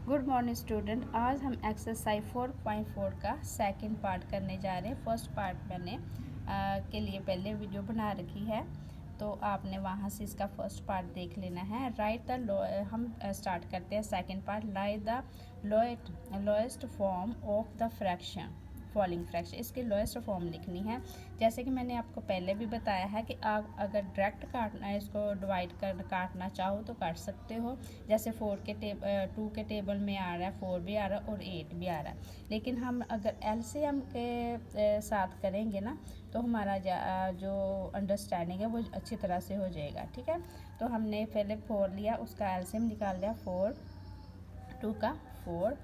Good morning student. आज हम exercise 4.4 का सेकंड पार्ट करने जा रहे हैं। फर्स्ट पार्ट मैंने के लिए पहले वीडियो बना रखी है, तो आपने वहाँ से इसका फर्स्ट पार्ट देख लेना है। राइट द हम स्टार्ट करते हैं second part. Right the lowest form of the fraction following fraction. इसकी लोएस्ट फॉर्म लिखनी है। जैसे कि मैंने आपको पहले भी बताया है कि आप अगर डायरेक्ट काटना है, इसको डिवाइड कर काटना चाहो तो काट सकते हो। जैसे 2 के टेबल में आ रहा है, 4 भी आ रहा है और 8 भी आ रहा है। लेकिन हम अगर एलसीएम के साथ करेंगे ना, तो हमारा जो अंडरस्टैंडिंग है वो अच्छी तरह से हो जाएगा। ठीक है, तो हमने पहले 4 लिया, उसका एलसीएम निकाल लिया। 4 2 का 4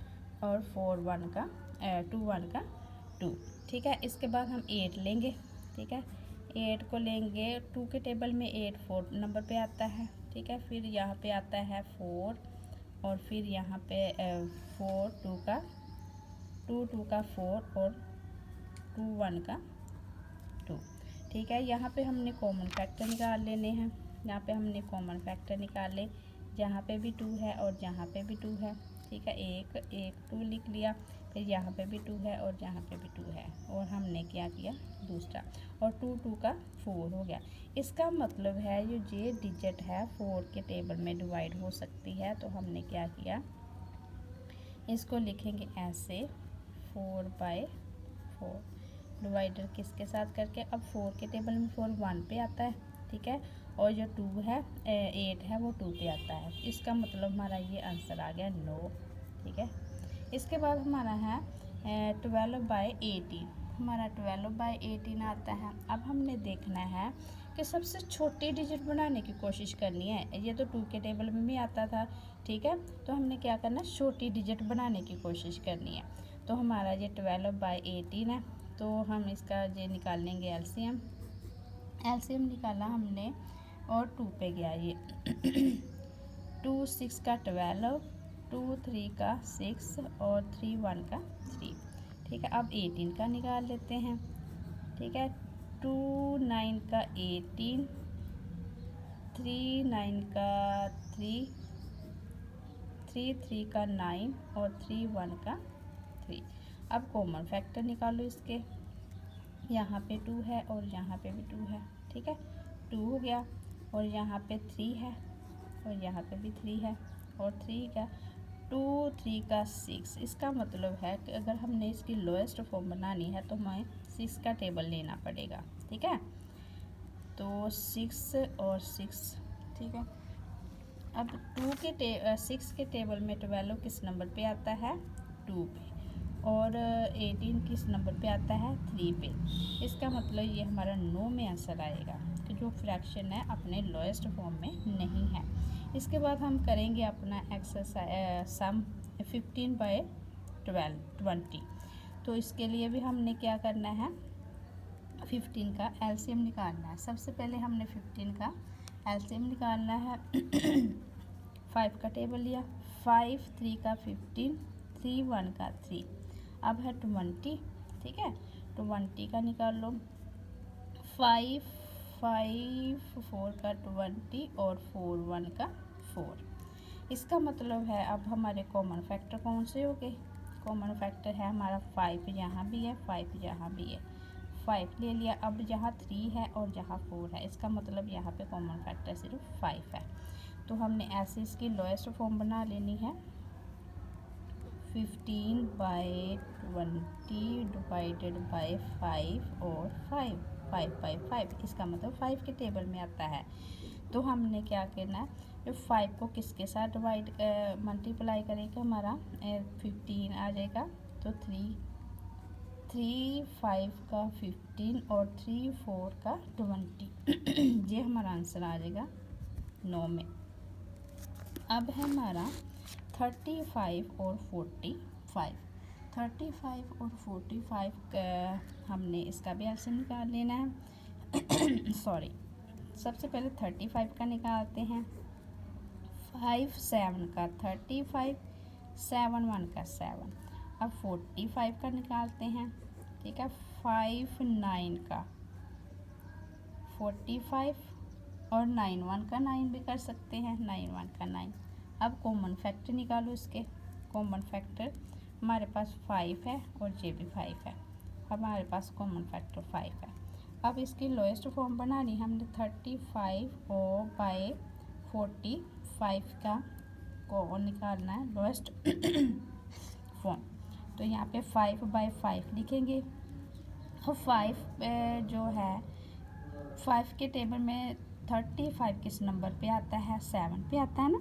और 4 1 का 2 1 का 2। ठीक है, इसके बाद हम 8 लेंगे। ठीक है, 8 को लेंगे। 2 के टेबल में 8 4 नंबर पे आता है। ठीक है, फिर यहाँ पे आता है 4 और फिर यहाँ पे 4 2 का 4 और 2 1 का 2। ठीक है, यहाँ पे हमने कॉमन फैक्टर निकाल लेने हैं। यहाँ पे हमने कॉमन फैक्टर निकाले, जहाँ पे भी 2 है और जहाँ पे भी 2 है। ठीक है, एक 2 लिख लिया, फिर यहाँ पे भी 2 है और यहाँ पे भी 2 है, और हमने क्या किया दूसरा, और 2 का 4 हो गया। इसका मतलब है ये डिजिट है 4 के टेबल में डिवाइड हो सकती है। तो हमने क्या किया, इसको लिखेंगे ऐसे 4/4 डिवाइडर किसके साथ करके। अब 4 के टेबल में 4 1 पे आता है। ठीक है, और जो 2 है 8 है वो 2 पे आता है। इसका मतलब हमारा ये आंसर आ गया 9। ठीक है, इसके बाद हमारा है 12/18। हमारा 12/18 आता है। अब हमने देखना है कि सबसे छोटी डिजिट बनाने की कोशिश करनी है। ये तो 2 के टेबल में भी आता था। ठीक है, तो हमने क्या करना है, छोटी डिजिट बनाने की कोशिश करनी है। तो हमारा ये 12/18 है, तो हम इसका ये निकाल लेंगे एलसीएम। एलसीएम निकाला हमने और 2 पे गया ये 2 6 का 12, 2 3 का 6 और 3 1 का 3। ठीक है, अब 18 का निकाल लेते हैं। ठीक है, 2 9 का 18, 3 9 का 3, 3 3 का 9 और 3 1 का 3। अब कॉमन फैक्टर निकालो इसके। यहाँ पे 2 है और यहाँ पे भी 2 है। ठीक है, 2 हो गया, और यहाँ पे 3 है और यहाँ पे भी 3 है, और 3 का 2 3 का 6। इसका मतलब है कि अगर हमने इसकी लोएस्ट फॉर्म बनानी है तो हमें 6 का टेबल लेना पड़ेगा। ठीक है, तो 6 और 6। ठीक है, अब 6 के टेबल में 12 किस नंबर पे आता है, 2 पे, और 18 किस नंबर पे आता है, 3 पे। इसका मतलब ये हमारा 9 में आंसर आएगा कि जो फ्रैक्शन है अपने लोएस्ट फॉर्म में नहीं है। इसके बाद हम करेंगे अपना एक्सरसाइज सम 15/20। तो इसके लिए भी हमने क्या करना है, 15 का एलसीएम निकालना है। सबसे पहले हमने 15 का एलसीएम निकालना है। 5 का टेबल लिया, 5 3 का 15, 3 1 का 3। अब है 20। ठीक है, 20 का निकाल लो। 5 5 4 का 20 और 4 1 का 4। इसका मतलब है अब हमारे कॉमन फैक्टर कौन से हो गए। कॉमन फैक्टर है हमारा 5 यहाँ भी है, 5 यहाँ भी है। 5 ले लिया। अब यहाँ 3 है और यहाँ 4 है। इसका मतलब यहाँ पे कॉमन फैक्टर सिर्फ 5 है। तो हमने ऐसे इसकी लोएस्ट फॉर्म बना लेनी है। 15/20 डिवाइडेड बाय 5 और 5 इसका मतलब 5 के टेबल में आता है। तो हमने क्या करना है, जो 5 को किसके साथ डिवाइड मल्टीप्लाई करेंगे, हमारा 15 आ जाएगा। तो 3 5 का 15 और 3 4 का 20 ये हमारा आंसर आ जाएगा 9 में। अब है हमारा 35 और 45। 35 और 45 का हमने इसका भी एलसीएम निकाल लेना है। सॉरी, सबसे पहले 35 का निकालते हैं। 5 7 का 35, 7 1 का 7। अब 45 का निकालते हैं। ठीक है, 5 9 का 45 और 9 1 का 9 भी कर सकते हैं, 9 1 का 9। अब कॉमन फैक्टर निकालो इसके। कॉमन फैक्टर हमारे पास 5 है और ये भी 5 है, हमारे पास कॉमन फैक्टर 5 है। अब इसकी लोएस्ट फॉर्म बनानी, हमने 35 और बाय 45 का को निकालना है लोएस्ट फॉर्म। तो यहाँ पे 5/5 लिखेंगे और 5 जो है 5 के टेबल में 35 किस नंबर पे आता है, 7 पे आता है ना,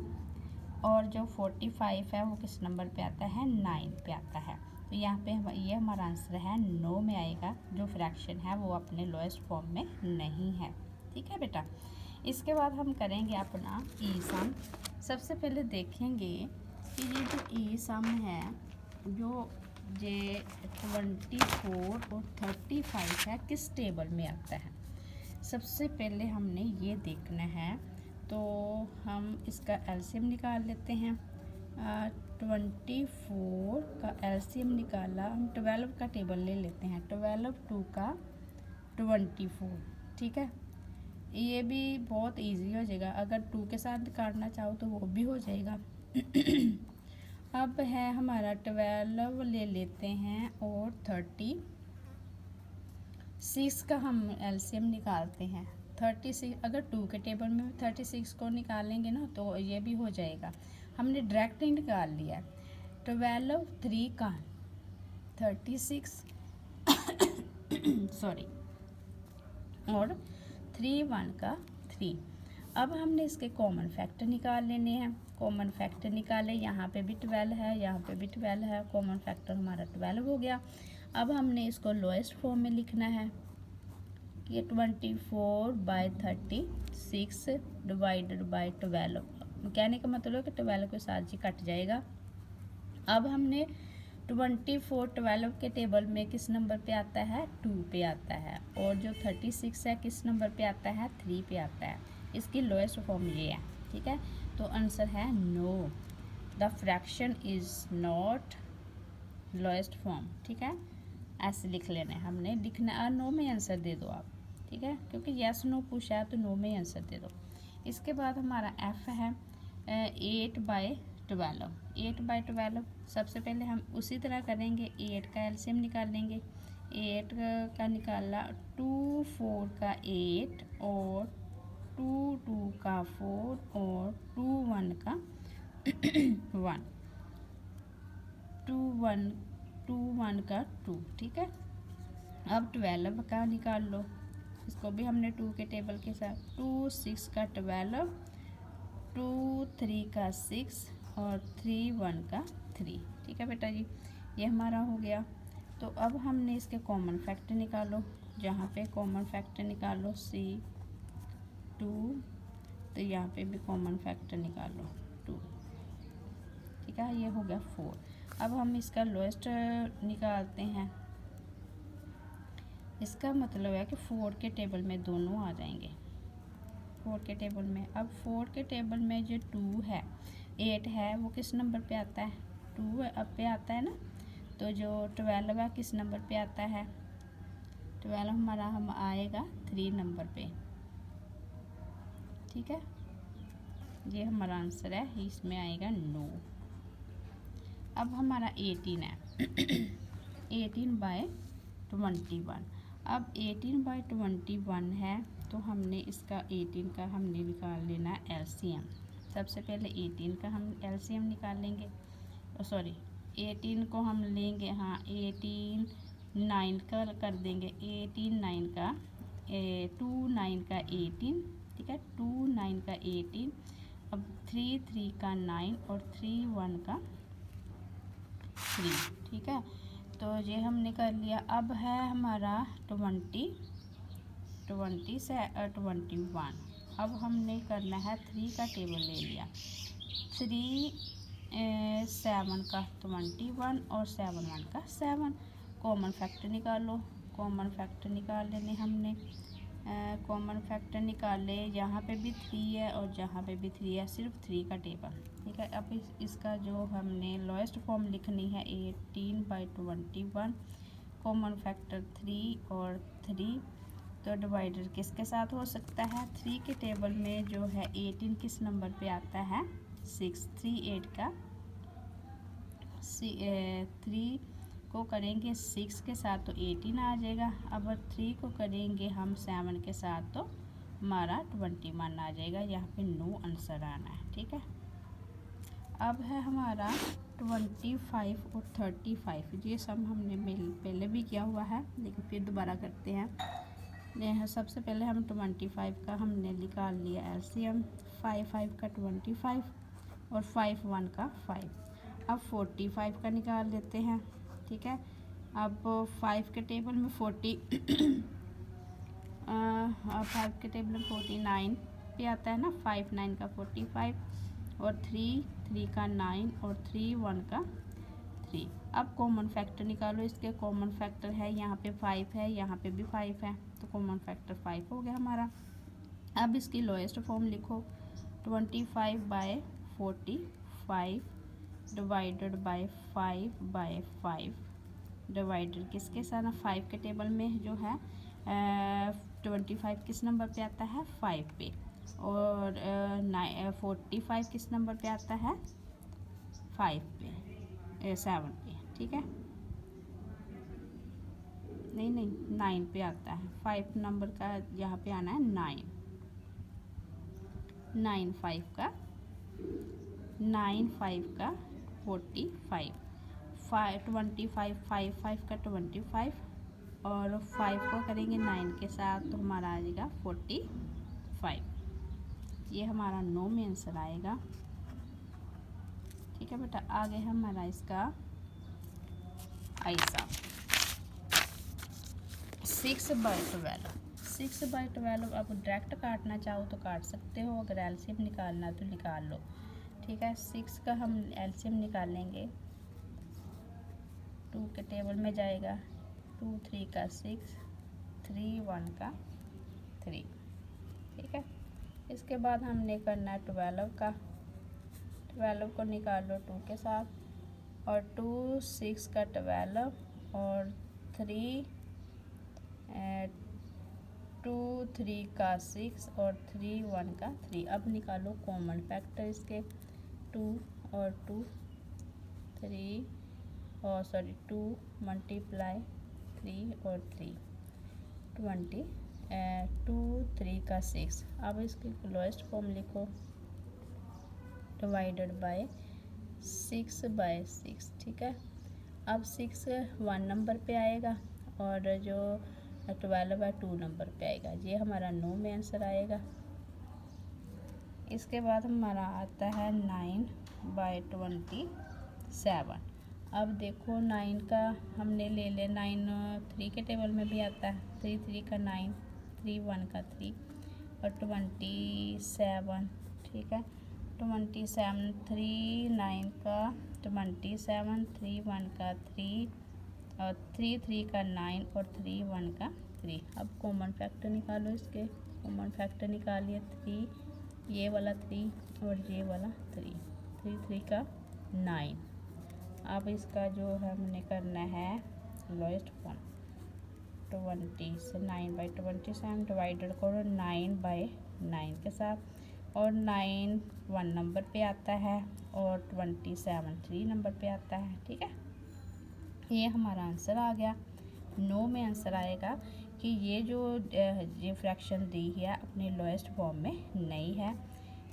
और जो 45 है वो किस नंबर पे आता है, 9 पे आता है। तो यहाँ पे ये हमारा आंसर है 9 में आएगा, जो फ्रैक्शन है वो अपने लोएस्ट फॉर्म में नहीं है। ठीक है बेटा। इसके बाद हम करेंगे अपना ई सम। सबसे पहले देखेंगे कि ये जो ई सम है, जो ये 24 और 35 है, किस टेबल में आता है। सबसे पहले हमने ये देखना है, तो हम इसका एलसीएम निकाल लेते हैं। 24 का एलसीएम निकाला, हम 12 का टेबल ले लेते हैं। 12 2 का 24, ठीक है। ये भी बहुत इजी हो जाएगा, अगर 2 के साथ काटना चाहो तो वो भी हो जाएगा। अब है हमारा 12 ले लेते हैं और 36 का हम एलसीएम निकालते हैं। 36 अगर 2 के टेबल में 36 को निकालेंगे ना तो ये भी हो जाएगा। हमने डायरेक्ट ही निकाल लिया। 12 3 का 36 सॉरी, और 3 1 का 3। अब हमने इसके कॉमन फैक्टर निकाल लेने हैं। कॉमन फैक्टर निकाले, यहाँ पे भी 12 है, यहाँ पे भी 12 है, कॉमन फैक्टर हमारा 12 हो गया। अब हमने इसको लोएस्ट फॉर्म में लिखना है। ये 24/36 डिवाइडेड बाय 12, कहने का मतलब है कि 12 के साथ जी कट जाएगा। अब हमने 24 12 के टेबल में किस नंबर पे आता है, 2 पे आता है, और जो 36 है किस नंबर पे आता है, 3 पे आता है। इसकी लोएस्ट फॉर्म ये है, ठीक है। तो आंसर है no, the fraction is not lowest form, ठीक है। ऐसे लिख लेना है, हमने लिखना नो में आंसर दे दो आप, ठीक है, क्योंकि यस नो पूछा है तो नो में आंसर दे दो। इसके बाद हमारा एफ है 8/12। 8/12 सबसे पहले हम उसी तरह करेंगे, 8 का एलसीएम निकाल लेंगे। 8 का निकाला, 2 4 का 8 और 2 2 का 4 और 2 1 का 1, 2 1 का 2, ठीक है। अब 12 का निकाल लो, इसको भी हमने 2 के टेबल के साथ। 2 6 का 12, 2 3 का 6 और 3 1 का 3, ठीक है बेटा जी, ये हमारा हो गया। तो अब हमने इसके कॉमन फैक्टर निकालो, जहाँ पे कॉमन फैक्टर निकालो C2, तो यहाँ पे भी कॉमन फैक्टर निकालो 2, ठीक है, ये हो गया 4। अब हम इसका लोएस्ट निकालते हैं। इसका मतलब है कि 4 के टेबल में दोनों आ जाएंगे, 4 के टेबल में। अब 4 के टेबल में जो 2 है 8 है वो किस नंबर पे आता है, 2 अब पे आता है ना। तो जो 12 है किस नंबर पे आता है, 12 हमारा हम आएगा 3 नंबर पे, ठीक है। ये हमारा आंसर है, इसमें आएगा नो। अब हमारा 18 है 18/21। अब 18/21 है, तो हमने इसका 18 का हमने निकाल लेना एलसीएम। सबसे पहले 18 का हम एलसीएम निकाल लेंगे, सॉरी 18 को हम लेंगे, हाँ 18 9 का कर देंगे। 18 9 का 2 9 का 18, ठीक है, 2 9 का 18। अब 3 3 का 9 और 3 1 का 3, ठीक है। तो ये हमने कर लिया। अब है हमारा 21। अब हमने करना है 3 का टेबल ले लिया। 3 7 का 21 और 7 1 का 7। कॉमन फैक्टर निकालो, कॉमन फैक्टर निकाल लेने हमने। कॉमन फैक्टर निकाले, यहाँ पे भी 3 है और जहाँ पे भी 3 है, सिर्फ 3 का टेबल, ठीक है। अब इसका जो हमने लोएस्ट फॉर्म लिखनी है 18/21, कॉमन फैक्टर 3 और 3। तो डिवाइडर किसके साथ हो सकता है, 3 के टेबल में जो है 18 किस नंबर पे आता है, 6। 3 8 का 3 को करेंगे 6 के साथ तो 18 आ जाएगा। अब 3 को करेंगे हम 7 के साथ तो हमारा 21 आ जाएगा। यहाँ पे नो आंसर आना है, ठीक है। अब है हमारा 25 और 35। ये सम हमने पहले भी किया हुआ है, लेकिन फिर दोबारा करते हैं। सबसे पहले हम 25 का हमने निकाल लिया एलसीएम, 5 का 25 और 5 का 5। अब 45 का निकाल लेते हैं, ठीक है। अब 5 के टेबल में 5 के टेबल में 49 पे आता है ना। 5 9 का 45 और 3 का 9 और 3 1 का 3। अब कॉमन फैक्टर निकालो। इसके कॉमन फैक्टर है, यहाँ पे 5 है, यहाँ पे भी 5 है, तो कॉमन फैक्टर 5 हो गया हमारा। अब इसकी लोएस्ट फॉर्म लिखो, 25/45 डिवाइडेड बाय 5/5। डिवाइडेड किसके साथ, 5 के टेबल में जो है 25 किस नंबर पे आता है, 5 पे, और 45 किस नंबर पे आता है, 5 पे, 7 पे, ठीक है। नहीं 9 पे आता है। 5 नंबर का यहाँ पे आना है 9। 9 5 का 45 25 5 का 25 और 5 को करेंगे 9 के साथ तो हमारा आ जाएगा 45। ये हमारा 9 में आंसर आएगा, ठीक है बेटा। आगे हमारा इसका ऐसा 6/12। 6/12 आप डायरेक्ट काटना चाहो तो काट सकते हो, अगर एलसीएम निकालना तो निकाल लो, ठीक है। 6 का हम एलसीएम निकालेंगे, 2 के टेबल में जाएगा, 2 3 का 6, 3 1 का 3, ठीक है। इसके बाद हमने करना है 12 का। 12 को निकालो 2 के साथ, और 2 6 का 12 और 3 2 3 का 6 और 3 1 का 3। अब निकालो कॉमन फैक्टर इसके, 2 और 2 3 और 2 मल्टीप्लाई 3 और 3 20 2 3 का 6। अब इसकी लोएस्ट फॉर्म लिखो, डिवाइडेड बाय 6/6, ठीक है। अब 6 1 नंबर पे आएगा और जो 12 है 2 नंबर पे आएगा। ये हमारा 9 में आंसर आएगा। इसके बाद हमारा आता है 9/27। अब देखो 9 का हमने ले लिया, 9 3 के टेबल में भी आता है, 3 3 का 9, 3 1 का 3 और 27, ठीक है। 27 3 9 का 27, 3 1 का 3 और 3 3 का 9 और 3 1 का 3। अब कॉमन फैक्टर निकालो। इसके कॉमन फैक्टर निकालिए, 3 ये वाला 3 और ये वाला 3, 3 3 का 9। अब इसका जो हमने करना है लोएस्ट फॉर्म, 20 से 9/27 डिवाइडेड करो 9/9 के साथ, और 9 1 नंबर पे आता है और 27 3 नंबर पे आता है, ठीक है। ये हमारा आंसर आ गया। 9 में आंसर आएगा कि ये जो ये फ्रैक्शन दी है अपने लोएस्ट फॉर्म में नहीं है।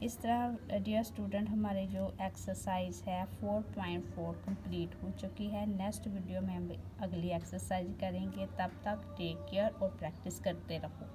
इस तरह डियर स्टूडेंट हमारे जो एक्सरसाइज है 4.4 कंप्लीट हो चुकी है। नेक्स्ट वीडियो में हम अगली एक्सरसाइज करेंगे। तब तक टेक केयर और प्रैक्टिस करते रहो।